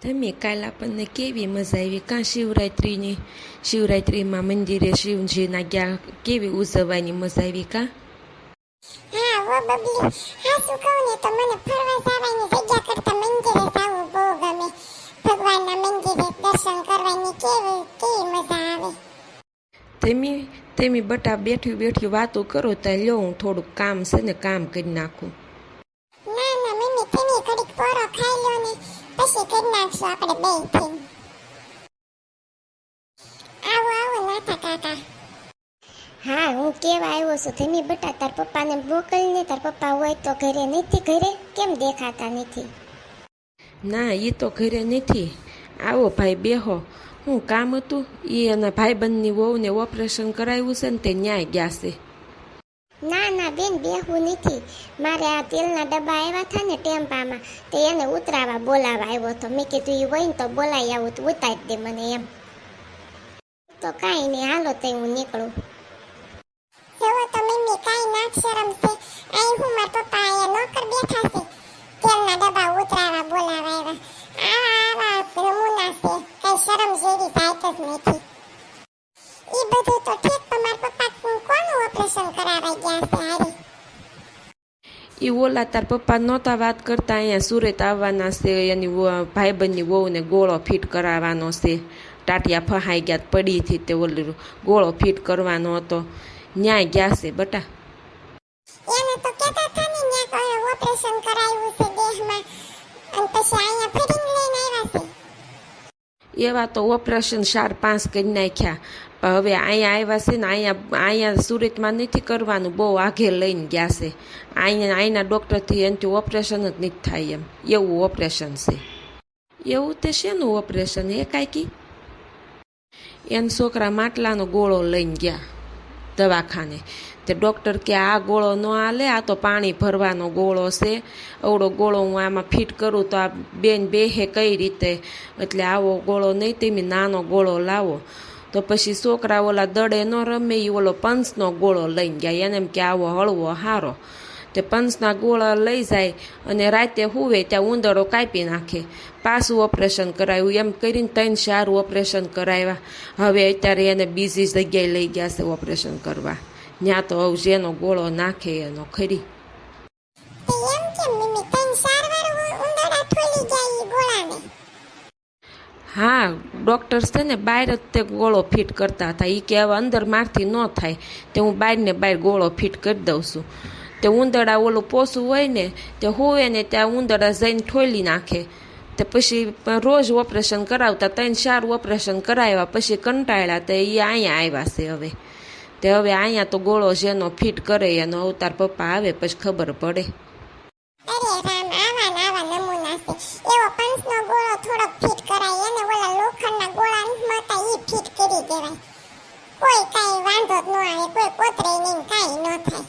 તમે કાલ આપણને કેવી મજા આવી કાં શિવરાત્રિમાં મંદિરે શિવજીના ગયા કેવી ઉજવવાની મજા આવી કાં. હા વો બબલી, હા શું કહું ને તો મને ફરવા જવાની જગ્યા કરતા મંદિરે જવું બહુ ગમે. ભગવાનના મંદિરે દર્શન કરવાની કેવી કેવી મજા આવે. તમે બટા બેઠી વાતો કરો ત્યાં લો હું થોડુંક કામ છે ને કામ કરી નાખું. ના ના મમ્મી, તમે ઘડીક પોરો ખાઈ લો ને પછી કરી નાખશું આપણે બે થઈને. આવો આવો નાથા કાકા. હા હું કેવા આવ્યો છું, તમે બટા તાર પપ્પાને મોકલને, તાર પપ્પા હોય તો ઘરે નથી. ઘરે કેમ દેખાતા નથી? ના એ તો ઘરે નથી. આવો ભાઈ બેહો. હું કામ હતું એ એના ભાઈબંધની વહુને ઓપરેશન કરાવ્યું છે ને તે ન્યાય ગયા છે. ના ના બેન, બેહવું નથી. મારે આ તેલના ડબ્બા આવ્યા હતા ને ટેમ્પામાં, તે એને ઉતરાવા બોલાવા આવ્યો હતો. મેં કીધું એ હોય ને તો બોલાવી આવું તો ઉતારી દે મને એમ. તો કાંઈ નહીં, હાલો તો હું નીકળું. જવો તો મમ્મી, કાંઈ નાક શરમ છે. અહીં હું મારા પપ્પા અહીંયા નોકર બેઠા છે, તેલના ડબ્બા ઉતરાવા બોલાવા આવ્યા. આવા નમૂના છે, કઈ શરમ જેવી જાત જ નથી. એ બધું તો ઠીક, પણ મારા પપ્પા કોનું ઓપરેશન કરાવવા ગયા છે હારી? એ ઓલા તાર પપ્પા નહોતા વાત કરતા અહીંયા સુરત આવવાના છે, એની ભાઈબંધની વહુને ગોળો ફિટ કરાવવાનો છે. ટાટિયા ફહાઈ ગયા પડી હતી તે ઓલું ગોળો ફિટ કરવાનો હતો, ન્યાય ગયા છે બટા. એને તો કહેતા હતા ને ન્યા ઓપરેશન કરાવ્યું છે દેહમાં, અને પછી અહીંયા ફરીને લઈને આવ્યા છે. એવા તો ઓપરેશન 4-5 કરી નાખ્યા, પણ હવે અહીંયા આવ્યા છે ને અહીંયા સુરતમાં નથી કરવાનું, બહુ આઘે લઈને ગયા છે. અહીંના ડૉક્ટરથી એનાથી ઓપરેશન જ નથી થાય એમ, એવું ઓપરેશન છે. એવું તે શેનું ઓપરેશન એ કાંઈકી? એના છોકરા માટલાનો ગોળો લઈને ગયા દવાખાને, તે ડૉક્ટર કે આ ગોળો ન હાલે, આ તો પાણી ભરવાનો ગોળો છે, અવડો ગોળો હું આમાં ફિટ કરું તો આ બેન બેહે કઈ રીતે, એટલે આવો ગોળો નહીં, તમે નાનો ગોળો લાવો. તો પછી છોકરા ઓલા દડે ન રમે, એ ઓલો પંચનો ગોળો લઈને ગયા. એને એમ કે આવો હળવો હારો. તે પંચના ગોળા લઈ જાય અને રાતે હુવે ત્યાં ઉંદરડો કાપી નાખે. પાછું ઓપરેશન કરાવ્યું, એમ કરીને 3-4 ઓપરેશન કરાવ્યા. હવે અત્યારે એને બીજી જગ્યાએ લઈ ગયા છે ઓપરેશન કરવા. ત્યાં તો હવે જેનો ગોળો નાખે એનો ખરી. એમ કેમ મમ્મી, 3-4 વાર ઉંદરડા ઠોલી ગયા ઈ ગોળાને? હા, ડૉક્ટર છે ને બહાર જ તે ગોળો ફિટ કરતા હતા. એ કે હવે અંદર મારથી ન થાય તે હું બહાર ગોળો ફિટ કરી દઉં છું. તે ઉંદરડા ઓલું પોસું હોય ને તે હોવે ને ત્યાં ઉંદરડા જઈને ઠોલી નાખે. તે પછી રોજ ઓપરેશન કરાવતા, 3-4 ઓપરેશન કરાવ્યા પછી કંટાળ્યા તે એ અહીંયા આવ્યા છે હવે. તે હવે અહીંયા તો ગોળો જેનો ફિટ કરે એનો અવતાર પપ્પા આવે પછી ખબર પડે. અરે રામ, આવા નમૂના છે. એવો પંચનો ગોળો થોડોક ફિટ કરાય, એને ઓલા લોખંડના ગોળા નતા ઈ ફિટ કરી દેવાય. કોઈ કાંઈ વાંધો જ ન આવે, કોઈ કોતરે નહીં, કાંઈ ન થાય.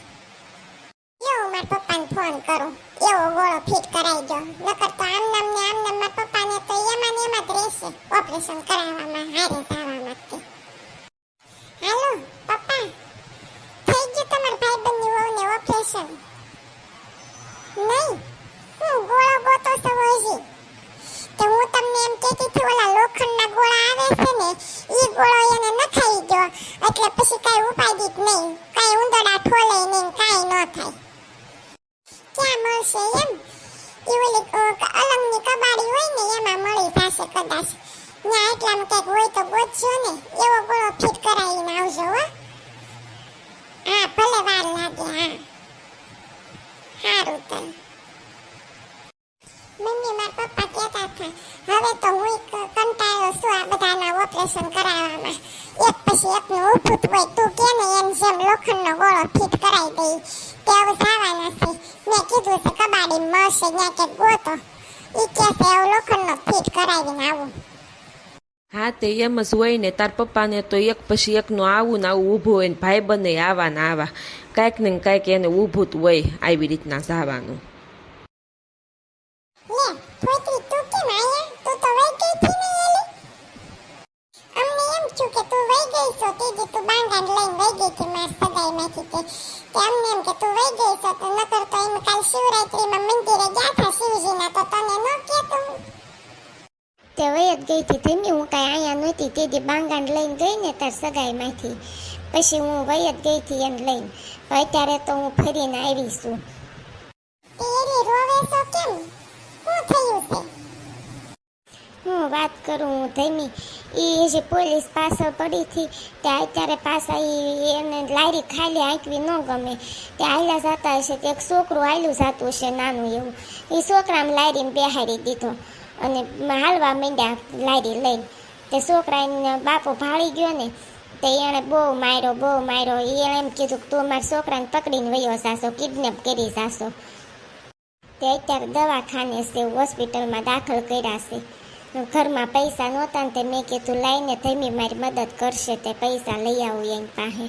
એવો મારા પપ્પાને ફોન કરું, એવો ગોળો ફિટ કરાવી દો. નકર તો આમનામ મારા પપ્પાને તો એમાં ને એમાં જ રહેશે ઓપરેશન કરાવવામાં, હારે જવા માટે. હાલો પપ્પા, થઈ ગયું તમારા ભાઈબંધની વહુને ઓપરેશન? નહીં, હું ગોળો ગોતો છો હજી. તો હું તમને એમ કહેતી હતી ઓલા લોખંડના ગોળા આવે છે ને, ઈ ગોળો એને નખાઈ દો, એટલે પછી કાંઈ ઉપાધિ જ નહીં, કાંઈ ઉંદરડા ઠોલે નહીં, કાંઈ ન થાય. ક્યાં મળશે એમ? ઈ ઓલી અલંગની કબાડી હોય ને એમાં મળી જશે કદાચ. ત્યાં એટલામાં કંઈક હોય તો ગોતજો ને, એવો ગોળો ફિટ કરાવીને આવજો હો. હા ભલે વાર લાગે. હા સારું તને. મમ્મી, મારા પપ્પા કહેતા હતા હવે તો હું કંટાળ્યો છું આ બધાના ઓપરેશન કરાવવામાં. એક પછી એકનું ઊભું હોય, તું કે ને એમ જેમ લોખંડનો ગોળો ફિટ કરાવી દઈ તે હવે જવાના છે. મેં કીધું છે કબાડી મળશે ત્યાં કે ગોતો, ઈ કે છે હવે લોખંડનો ફિટ કરાવીને આવું. હા તે એમ જ હોય ને, તાર પપ્પાને તો એક પછી એકનું આવું ને આવું ઊભું હોય ને ભાઈ બંને આવા ને આવા, કાંઈક ને કાંઈક એને ઊભું જ હોય આવી રીતના જવાનું. લે ફોઈત્રી, તું કેમ આયા? તું તો વઈ ગઈ થી ને એલી. અમને એમ થયું કે તું વઈ ગઈ છો, તેજી તું બાંગાને લઈને વઈ ગઈ થી માર સગાઈમાંથી કે અમને એમ કે તું વઈ ગઈ છો. તો નકર તો એમ કાલ શિવરાત્રીમાં મંદિરે ગયા હતા શિવજીના, તો તને ન કહેતું? તે વય જ ગઈ હતી ધીમી, હું કાંઈ અહીંયા નહોતી તે દી બાંગાને લઈને ગઈ ને તાર સગાઈમાંથી, પછી હું વય જ ગઈ હતી એને લઈને. પણ અત્યારે તો હું ફરીને આવી છું. હું વાત કરું હું ધીમી, એ જે પોલીસ પાછળ પડી હતી ત્યાં અત્યારે પાછા એને લારી ખાલી આંકવી ન ગમે તે હાલ્યા જતા હશે, તે એક છોકરું હાલ્યું જતું હશે નાનું એવું, એ છોકરાને લારીને બેહાડી દીધો અને હાલવા માંડ્યા લારી લઈને. તે છોકરાને બાપો ભાળી ગયો ને તે એણે બહુ માર્યો. એણે એમ કીધું કે તું મારા છોકરાને પકડીને વયો જાશો, કિડનેપ કરી જાશો. તે અત્યારે દવાખાને છે, હોસ્પિટલમાં દાખલ કર્યા છે. ઘરમાં પૈસા નહોતા ને તે મેં કીધું લાઈને ધીમી મારી મદદ કરશે, તે પૈસા લઈ આવું એની પાસે.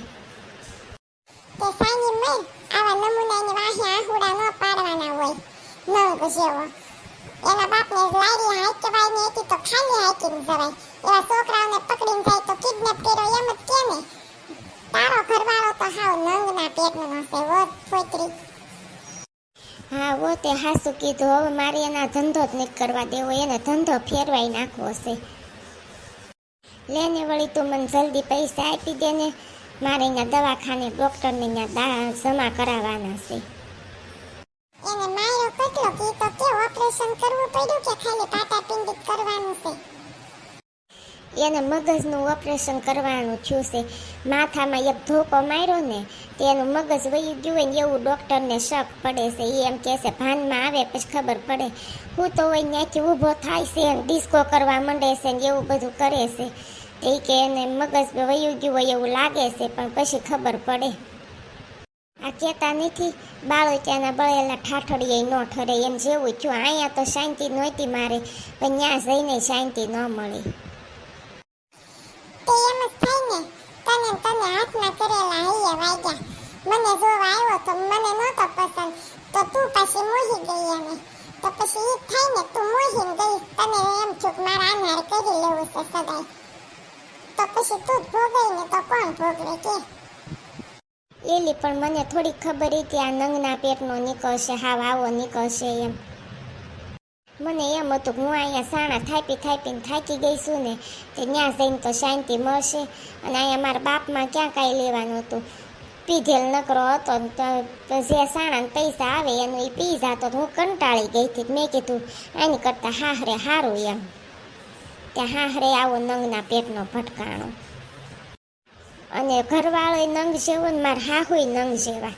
તે સાની મેં આવા નમૂનાની વાહે આહુડા ન પાડવાના હોય નંગ જેવો. એના બાપને લારી હાંકવાય ને હતી તો ખાલી હાંકીને જવાય. એવા છોકરાઓને પકડીને જાય તો કિડનેપ કર્યો એમ જ કે ને. તારો ઘરવાળો તો હાવ નંગના પેટનો હશે વો ફોતરી. હા વો તે હાસુ કીધું. હવે મારે એના ધંધો જ નહીં કરવા દેવો, એને ધંધો ફેરવાઈ નાખવો છે. લેને વળી તું મને જલ્દી પૈસા આપી દે ને, મારે અહીંયા દવાખાને ડૉક્ટરને ત્યાં જમા કરાવવાના છે. એને માર્યો કેટલો કી તો કે ઓપરેશન કરવું પડ્યું કે ખાલી પાટાપિંડી કરવાનું છે. એને મગજનું ઓપરેશન કરવાનું થયું છે. માથામાં એક ધોકો માર્યો ને તેનું મગજ વહી ગયું હોય ને એવું ડૉક્ટરને શક પડે છે. એ એમ કહે છે ભાનમાં આવે પછી ખબર પડે. હું તો હોય ત્યાંથી ઊભો થાય છે ને ડિસ્કો કરવા માંડે છે ને એવું બધું કરે છે. એ કે એને મગજ વહી ગયું હોય એવું લાગે છે પણ પછી ખબર પડે. આ કહેતા નથી બાળો ત્યાંના બળેલા ઠાઠડીએ ન ઠરે એમ જેવું થયું. અહીંયા તો શાંતિ નહોતી મારે પણ ત્યાં જઈને શાંતિ ન મળી. તે એમ જ થાય ને તને હાથના કરેલા હૈયે વાગ્યા. મને જોવા આવ્યો તો મને નહોતો પસંદ તો તું પછી મોહી ગઈ એને. તો પછી ઈ થાય ને તું મોહીને ગઈ, તને એમ થયું કે મારા આનાર કરી લેવું છે સગાઈ. તો પછી તું જ ભોગવી ને તો કોણ ભોગવે કે. એલી પણ મને થોડી ખબર હતી આ નંગના પેટનો નીકળશે, હાવ આવો નીકળશે એમ. મને એમ હતું કે હું અહીંયા સાણા થાપીને થાકી ગઈ છું ને તે ત્યાં જઈને તો શાંતિ મળશે. અને અહીંયા મારા બાપમાં ક્યાં કાંઈ લેવાનું હતું, પીધેલ નકરો હતો ને તો જે સાણાને પૈસા આવે એનું એ પી જાતો. હું કંટાળી ગઈ હતી. મેં કીધું આની કરતાં હાહરે સારું એમ. ત્યાં હાહરે આવો નંગના પેટનો ભટકાણો. અને ઘરવાળો નંગ જેવો ને મારા હાહુય નંગ જેવા.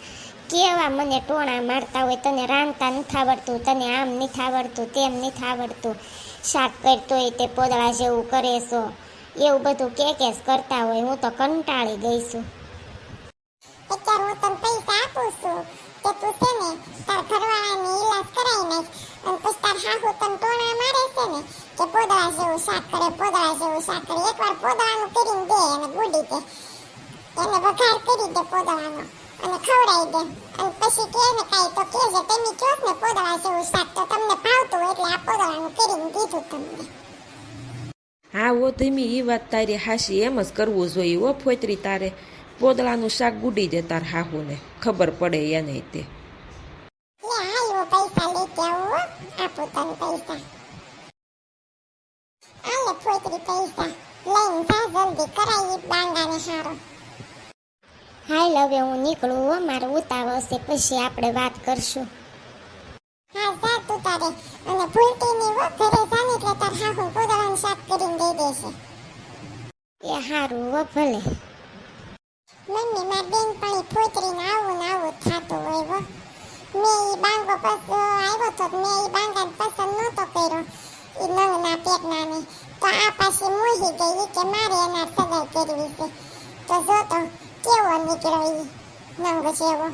કેવા મને ટોણા મારતા હોય, તને રાંધતા નથી આવડતું, તને આમ નથી આવડતું, તેમ નથી આવડતું, શાક કરતો હોય તે પોદળા જેવું કરે છો, એવું બધું કે કરતા હોય. હું તો કંટાળી ગઈ છું. અત્યારે હું તને પૈસા આપું છું કે તું છે ને તાર ઘરવાળાને ઈલાજ કરાવી નાખ. અને પછી તાર હાહુ તને ટોણા મારે છે ને કે પોદળા જેવું શાક કરે, પોદળા જેવું શાક કરે. એકવાર પોદળાનું કરીને દે એને ગુડી દે, એને વઘાર કરી દે પોદળાનો અને ખવડાવી દે. અને પછી કે ને કાંઈ તો કહેજે તમે કહો ને પોદળા જેવું શાક તો તમને ભાવતું હોય એટલે આ પોદળાનું કરીને દીધું તમને. હા ઓ ધીમી, એ વાત તારી હાશી, એમ જ કરવું જોઈએ ઓ ફોતરી. તારે પોદળાનું શાક ગુડી દે તાર હાહુને, ખબર પડે એને તે. લે હાલ પૈસા લેતી આવું, આપું તને પૈસા. આલે ફોતરી પૈસા લઈને જા જલ્દી કરાવી બાંગાને હારો. હાલ હવે હું નીકળું હો, મારે ઉતાવળ છે, પછી આપણે વાત કરશું. હા જા તું તારે, અને ભૂલતી નહીં હો, ઘરે જાને એટલે તાર હાહુ પોદળાનું શાક કરીને દઈ દેશે. એ સારું હો ભલે. મમ્મી માર બેનપણી ફોતરીને આવું ને આવું થતું હોય હો. મેં ઈ બાંગો આવ્યો તો મેં ઈ બાંગાને પસંદ નહોતો કર્યો, ઈ નંગના પેટનાને. તો આ પાછી મોહી ગઈ કે મારે એના સગાઈ કરવી છે. તો જો તો કેવો નીકળ્યો ઈ નંગ જેવો.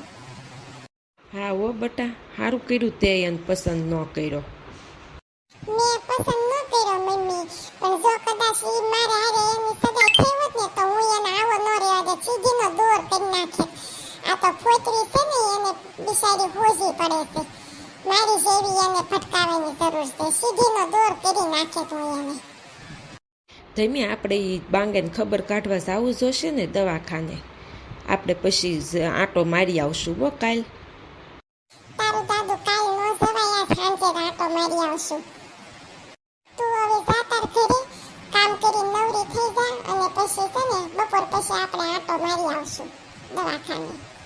હા ઓ બટા, સારું કર્યું તે એને પસંદ ન કર્યો. મેં પસંદ ન કર્યો મમ્મી, પણ જો કદાચ ઈ મારે હારે એની સગાઈ થઈ હોત ને તો હું એને આવો ન રહેવા દે, સીધીનો દોર કરી નાખે. આ તો ફોતરી છે ને એને બિચારી હોજી પડે છે. મારી જેવી એને ફટકાવવાની જરૂર છે, સીધીનો દોર કરી નાખે તો એને. ધીમી, આપણે એ બાંગેને ખબર કાઢવા જવું જોશે ને દવાખાને. આપણે પછી આંટો મારી આવશું હો કાલ. તારું દાદુ કાલ નો જવાય, સાંજે આંટો મારી આવશું. તું હવે જા તાર બપોર પછી આપણે આટો મારી આવશું દવાખાને.